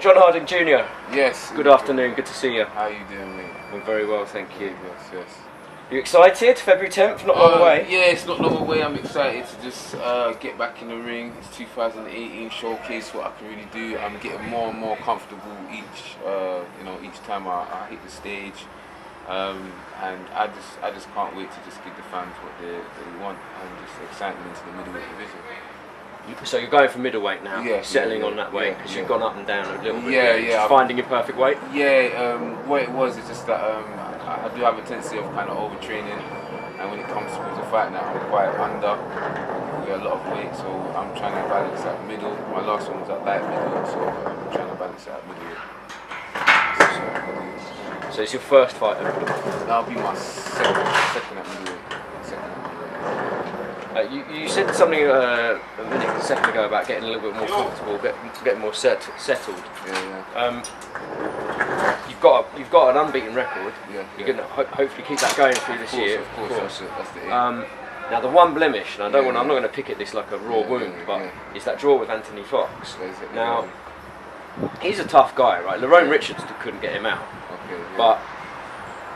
John Harding Jr. Yes. Good afternoon, good to see you. How you doing, mate? I'm very well, thank you. Yes. You excited? February 10th, not long away? Yeah, it's not long away. I'm excited to just get back in the ring. It's 2018, showcase what I can really do. I'm getting more and more comfortable each time I hit the stage. And I just can't wait to just give the fans what they want and just excite them into the middleweight division. So you're going for middleweight now, settling on that weight because you've gone up and down a little bit. Just finding your perfect weight. What it was is just that I do have a tendency of kind of overtraining, and when it comes to the fight now, I'm quite under. We got a lot of weight, so I'm trying to balance that middle. My last one was at light middle, so I'm trying to balance that middle. So it's your first fight? That'll be my second at middleweight. You said something a second ago about getting a little bit more comfortable, getting more settled. You've got an unbeaten record. You're going to hopefully keep that going through this year. Of course. That's the aim. Now the one blemish, and I'm not going to pick at this like a raw wound, but is that draw with Anthony Fox. Now he's a tough guy, right? Lerone Richards couldn't get him out, but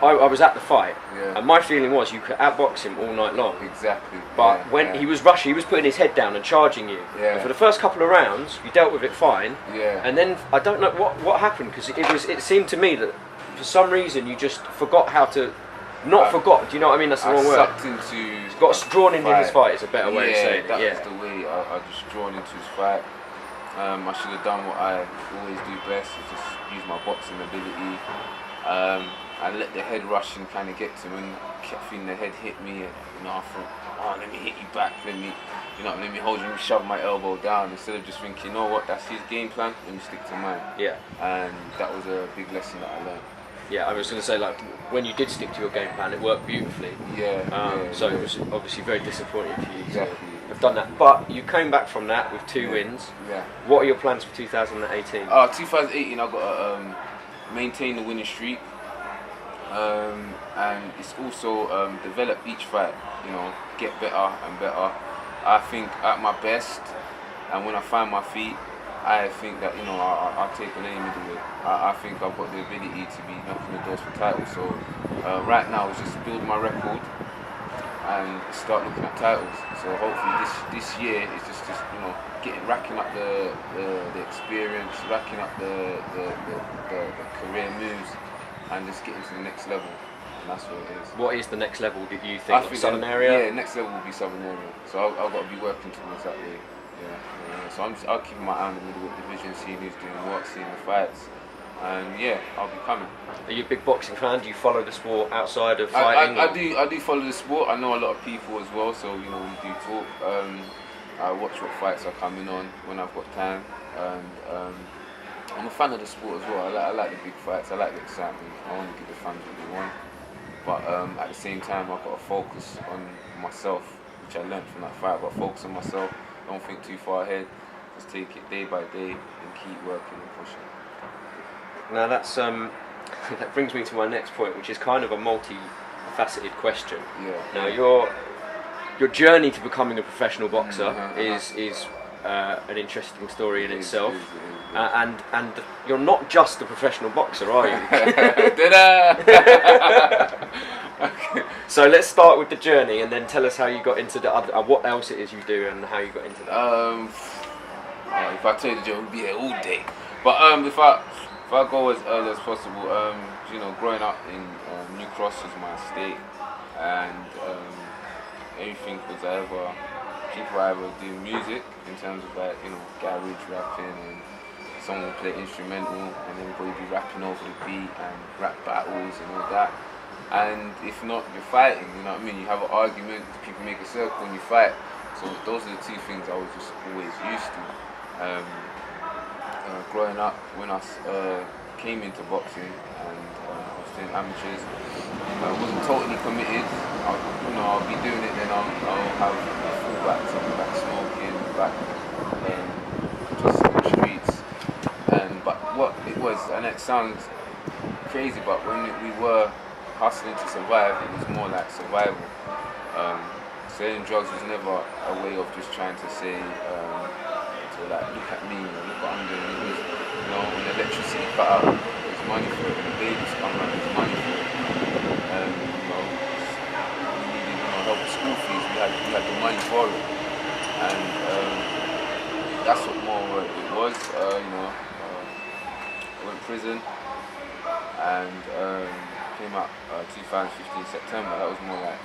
I was at the fight, and my feeling was you could outbox him all night long. Exactly. But when he was rushing, he was putting his head down and charging you. And for the first couple of rounds, you dealt with it fine. And then I don't know what happened, because it seemed to me that for some reason you just forgot how to. Forgot. Do you know what I mean? That's the wrong word. Got drawn into his fight is a better way of saying it. That was the way I just drawn into his fight. I should have done what I always do best, is just use my boxing ability. I let the head rush and kind of get to him, and kept feeling the head hit me, and I thought, let me hit you back, let me hold you, let me shove my elbow down, instead of just thinking, you know what, that's his game plan, let me stick to mine. And that was a big lesson that I learned. I was going to say, like, when you did stick to your game plan, it worked beautifully. So it was obviously very disappointing for you to have done that. But you came back from that with 2 wins. What are your plans for 2018? 2018, I've got to maintain the winning streak. And it's also develop each fight, get better and better. I think at my best, and when I find my feet, I think that I'll take on any middleweight. I think I've got the ability to be knocking the doors for titles. So right now it's just build my record and start looking at titles. So hopefully this year is just racking up the experience, racking up the career moves, and just getting to the next level. And that's what it is. What is the next level that you think? Southern area? Yeah, next level will be Southern area. So I've got to be working towards that way. So I'll keep my eye on the middleweight division, seeing who's doing what, seeing the fights, and I'll be coming. Are you a big boxing fan? Do you follow the sport outside of fighting? I do follow the sport. I know a lot of people as well, so we do talk. I watch what fights are coming on when I've got time, and I'm a fan of the sport as well. I like the big fights. I like the excitement. I want to give the fans what they want, but at the same time, I've got to focus on myself, which I learned from that fight. I've got to focus on myself. Don't think too far ahead. Just take it day by day and keep working and pushing. Now that brings me to my next point, which is kind of a multi-faceted question. Now your journey to becoming a professional boxer is an interesting story in itself. And you're not just a professional boxer, are you? So let's start with the journey, and then tell us how you got into the other, what else it is you do, and how you got into that. If I tell you the journey, we'll be here all day. But if I go as early as possible, growing up in New Cross was my estate, and everything was people either do music in terms of garage rapping, and someone would play instrumental, and then everybody would be rapping over the beat and rap battles and all that. And if not, you're fighting, you know what I mean? You have an argument, people make a circle and you fight. So those are the 2 things I was just always used to. Growing up, when I came into boxing and I was doing amateurs, I wasn't totally committed. I'll be doing it, then I'll have a full back to back smoking, back just in the streets. But what it was, and it sounds crazy, but when we were hustling to survive, it was more like survival. Selling drugs was never a way of just trying to say, look at me, or look what I'm doing. It You know, when the electricity cut out, there's money for it. When the babies come out, there's money for it. You know, we needed, you know, help with school fees. We had the money for it, and that's what more it was. You know, I went to prison and came out 2015 September. That was more like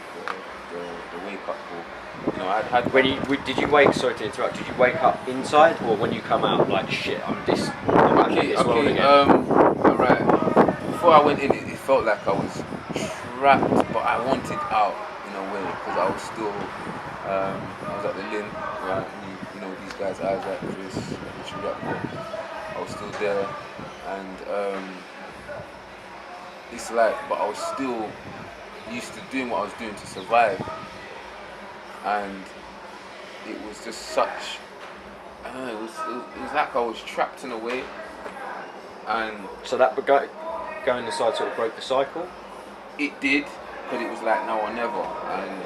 the wake up call. You know, I had. Did you wake? Sorry to interrupt. Did you wake up inside, or when you come out like shit? I'm back in this world again. Alright. Before I went in, it felt like I was trapped, but I wanted out in a way because I was still. I was at the Lynn, right? You know these guys, Isaac, Chris, Richard Rapper. I was still there, and it's like, but I was still used to doing what I was doing to survive. And it was just such, I don't know, it was like I was trapped in a way. And so that going inside sort of broke the cycle? It did, because it was like now or never. And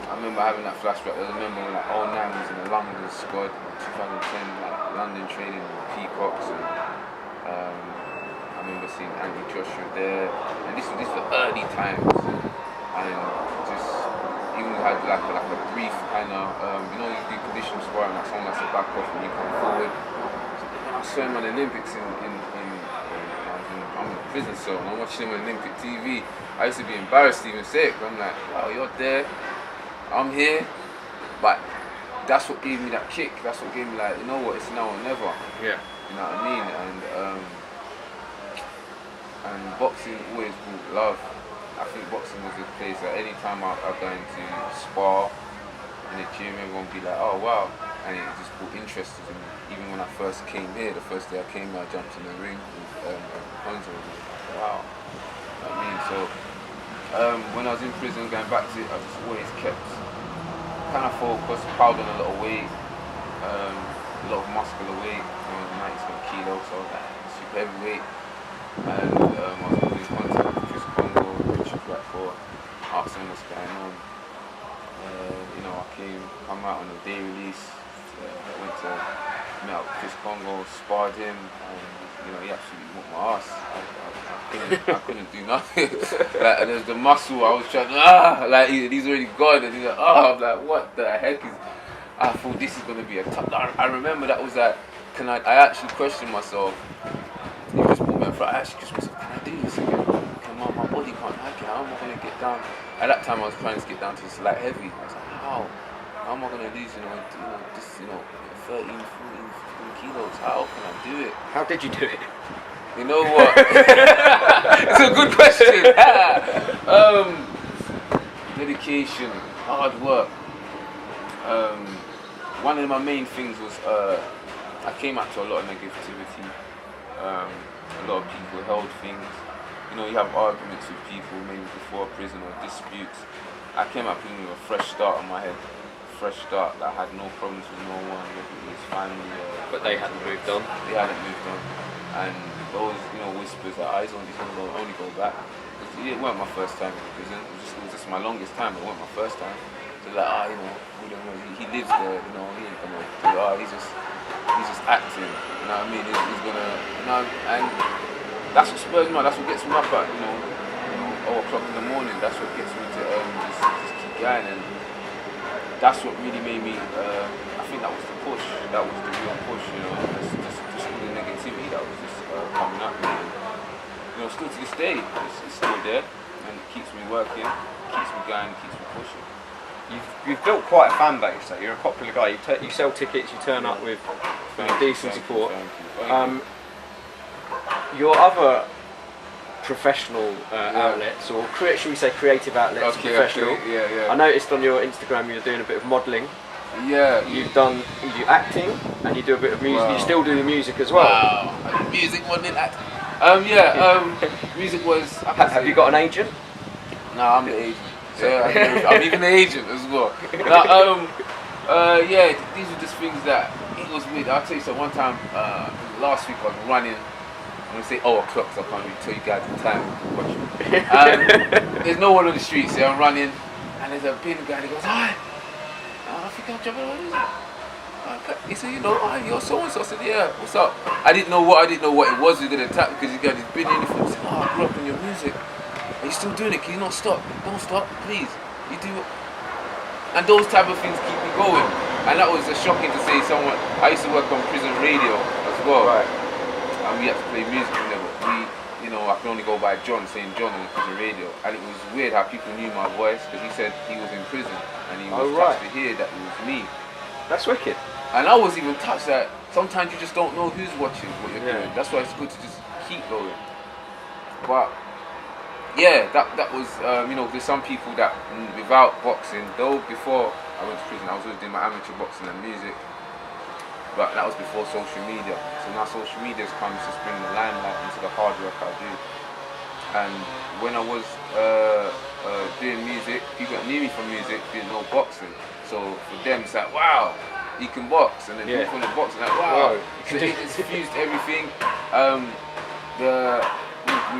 I remember having that flashback. I remember when like 09 was in the London squad, 2010 like London training with Peacocks, and I remember seeing Andy Joshua there. And this was the early times, and just even had like a brief kind of, you know, you do conditional sparring, like someone that's a back off and you come forward. So when I saw him on the Olympics I'm in a prison cell and I'm watching him on Olympic TV, I used to be embarrassed to even say it, but I'm like, wow, you're there, I'm here, but that's what gave me that kick, that's what gave me like, you know what, it's now or never. Yeah. You know what I mean? And boxing always brought love. I think boxing was a place that any time I go into spar in the gym, everyone would be like, oh wow, and it just brought interest to me. Even when I first came here, the first day I came here, I jumped in the ring with Honzo. Wow. You know what I mean? So when I was in prison, going back to it, I just always kept kind of focused, piled on a lot of weight, a lot of muscular weight. I was 97 kilos, so I was like super heavyweight. And I was in contact with Chris Congo, Richard Blackboard, asking what's going on. You know, come out on a day release. I went to meet up with Chris Congo, sparred him, and you know, he absolutely whooped my ass. I couldn't do nothing. Like, and there's the muscle, I was trying like he's already gone, and he's like, I'm like, what the heck is? I thought this is gonna be a tough. I remember that was like, I actually questioned myself. He just put me in front. I actually questioned myself, can I do this again? My body can't hack it. How am I gonna get down? At that time, I was trying to get down to this light heavy. I was like, how? How am I gonna lose? This 13, 14, 15 kilos. How can I do it? How did you do it? You know what? It's a good question. Dedication, hard work. One of my main things was I came out to a lot of negativity. A lot of people held things. You know, you have arguments with people maybe before prison or disputes. I came out with a fresh start on my head. Fresh start. I had no problems with no one, whether it was family or... But they hadn't moved on? They hadn't moved on. And those, whispers that he's gonna only go back. It weren't my first time in prison. It was just my longest time. It wasn't my first time. So like, he lives there. He ain't gonna do. He's just acting. You know what I mean? He's gonna, and that's what spurs me on. That's what gets me up at 4 o'clock in the morning. That's what gets me to just keep going. And that's what really made me. I think that was the push. That was the real push. Just all the negativity that was just coming at me. And, still to this day, it's still there, and it keeps me working, keeps me going, keeps me pushing. You've built quite a fan base, though. You're a popular guy. You sell tickets. You turn up with decent support. Thank you. Your other professional outlets, or should we say creative outlets, professional. Yeah. I noticed on your Instagram you're doing a bit of modelling. Yeah. You do acting and you do a bit of music. Wow. You still do the music as well. Wow. Music, modelling, acting. Music was. Have you got an agent? No, I'm the agent. Yeah, I'm even the agent as well. These are just things that it was weird. I'll tell you so. One time, last week I was running. I'm gonna say o'clock, so I can't really tell you guys the time. There's no one on the street, so I'm running, and there's a pin guy. He goes, "Hi, I think I'm jumping on this." He said, you know, you're so and so. I said, yeah, what's up? I didn't know what it was we were gonna attack because he got his been in it. He said, I grew up in your music. Are you still doing it? Can you not stop? Don't stop, please. You do. And those type of things keep me going. And that was shocking to say someone. I used to work on prison radio as well. Right. And we had to play music with them. I can only go by John, saying John on the prison radio. And it was weird how people knew my voice because he said he was in prison and he was touched to hear that it was me. That's wicked. And I was even touched that sometimes you just don't know who's watching what you're doing. That's why it's good to just keep going. But yeah, that was there's some people that without boxing, though before I went to prison I was always doing my amateur boxing and music. But that was before social media. So now social media has come to bring the limelight into the hard work I do. And when I was doing music, people that knew me from music didn't know boxing. So for them it's like, wow, he can box. And then people from the boxing like, wow. So it's fused everything.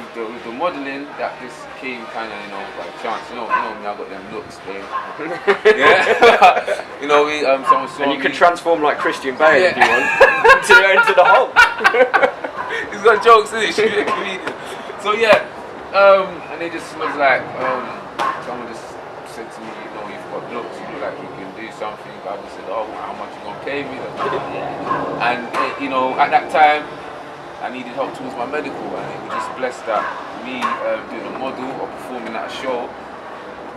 With the modelling, that just came kind of, by chance. You know me, I got them looks, babe. Yeah. Someone saw and you me. could transform like Christian Bale if you want to enter the Hulk. He's got jokes in it. She's a comedian. So yeah, and they just was like, someone just said to me, you've got looks. You look like you can do something. I just said, oh, how much you gonna pay me? And at that time, I needed help towards my medical, and it was just blessed that me doing a model or performing at a show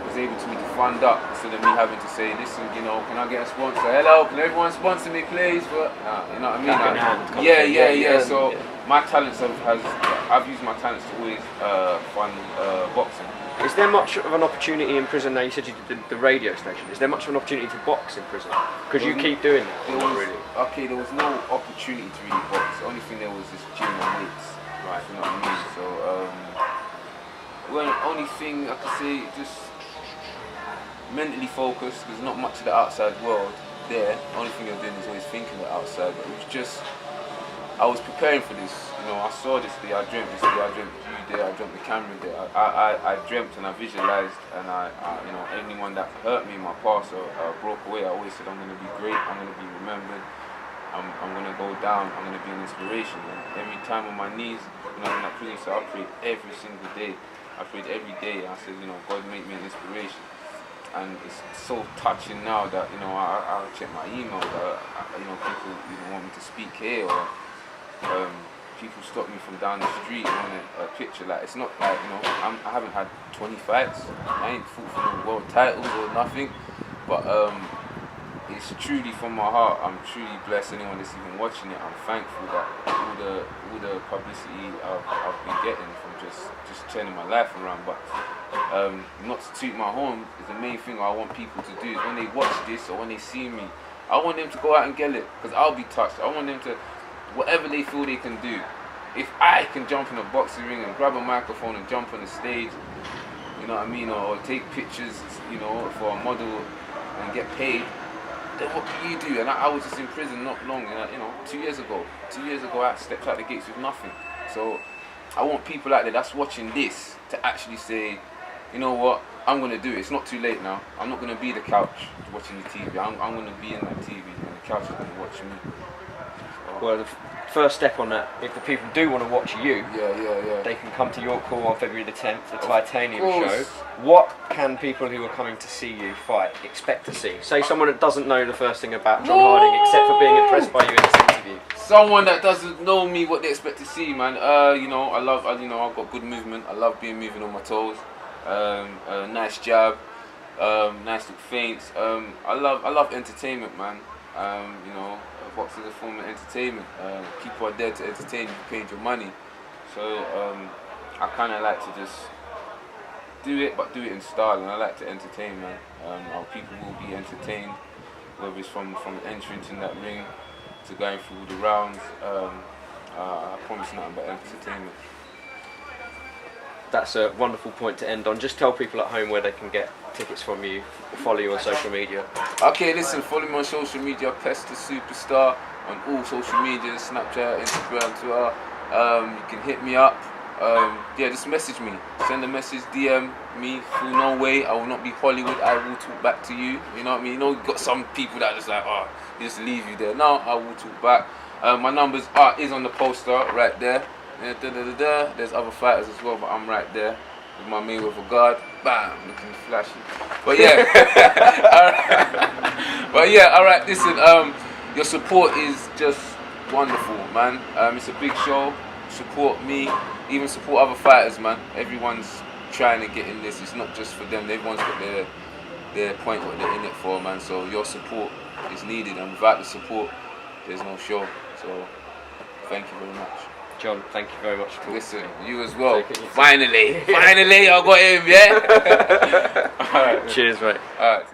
was able to fund up instead of me having to say, listen, can I get a sponsor? Hello, can everyone sponsor me, please? But you know what I mean? Yeah. So my talents I've used my talents to always fund boxing. Is there much of an opportunity in prison? Now you said you did the radio station. Is there much of an opportunity to box in prison? Because you keep doing that. Okay, there was no opportunity to really box. The only thing there was just gym and weights. Right. You know what I mean? So, only thing I could say, just mentally focused. There's not much of the outside world there. The only thing you're doing is always thinking of the outside. But it was just, I was preparing for this. I saw this day, I dreamt this day, I dreamt you there, I dreamt the camera there. I dreamt and I visualized, and anyone that hurt me in my past or broke away, I always said I'm going to be great, I'm going to be remembered, I'm going to go down, I'm going to be an inspiration. And every time on my knees, when I was in that prison, so I prayed every single day. I prayed every day, and I said, God make me an inspiration. And it's so touching now that, I check my email, people want me to speak here, or people stop me from down the street and want a picture. Like, it's not like, I haven't had 20 fights, I ain't fought for no world titles or nothing, but it's truly from my heart. I'm truly blessed. Anyone that's even watching it, I'm thankful that all the publicity I've been getting from just turning my life around. But not to toot my horn, is the main thing I want people to do is when they watch this or when they see me, I want them to go out and get it, because I'll be touched. I want them to, whatever they feel they can do. If I can jump in a boxing ring and grab a microphone and jump on the stage, you know what I mean, or take pictures, for a model and get paid, then what can you do? And I was just in prison not long, 2 years ago. 2 years ago, I stepped out the gates with nothing. So I want people out there that's watching this to actually say, you know what, I'm going to do it. It's not too late now. I'm not going to be the couch watching the TV. I'm going to be in that TV, and the couch is going to watch me. So, well, the first step on that, if the people do want to watch you, they can come to your call on February the 10th, the Titanium show. What can people who are coming to see you fight expect to see? Say someone that doesn't know the first thing about John Harding, except for being impressed by you in this interview. Someone that doesn't know me, what they expect to see, man. I've got good movement. I love moving on my toes. Nice jab, nice little feints. I love entertainment, man. Boxing is a form of entertainment. People are there to entertain you, paying your money. So I kind of like to just do it, but do it in style, and I like to entertain, man. Our people will be entertained, whether it's from entering in that ring to going through the rounds. I promise nothing but entertainment. That's a wonderful point to end on. Just tell people at home where they can get tickets from you, follow you on social media. Okay, listen, follow me on social media, Pest the Superstar, on all social media, Snapchat, Instagram, Twitter. You can hit me up. Just message me. Send a message, DM. me through no way. I will not be Hollywood. I will talk back to you. You know what I mean? You know, you got some people that just like, oh, just leave you there. No, I will talk back. My numbers is on the poster right there. There's other fighters as well, but I'm right there with my Mayweather guard. Bam, looking flashy. But yeah, but yeah, all right. Listen, your support is just wonderful, man. It's a big show. Support me, even support other fighters, man. Everyone's trying to get in this. It's not just for them. Everyone's got their point, what they're in it for, man. So your support is needed, and without the support, there's no show. So thank you very much. John, thank you very much for talking. Listen, you as well. Finally, I got him, yeah? All right. Cheers, mate. All right.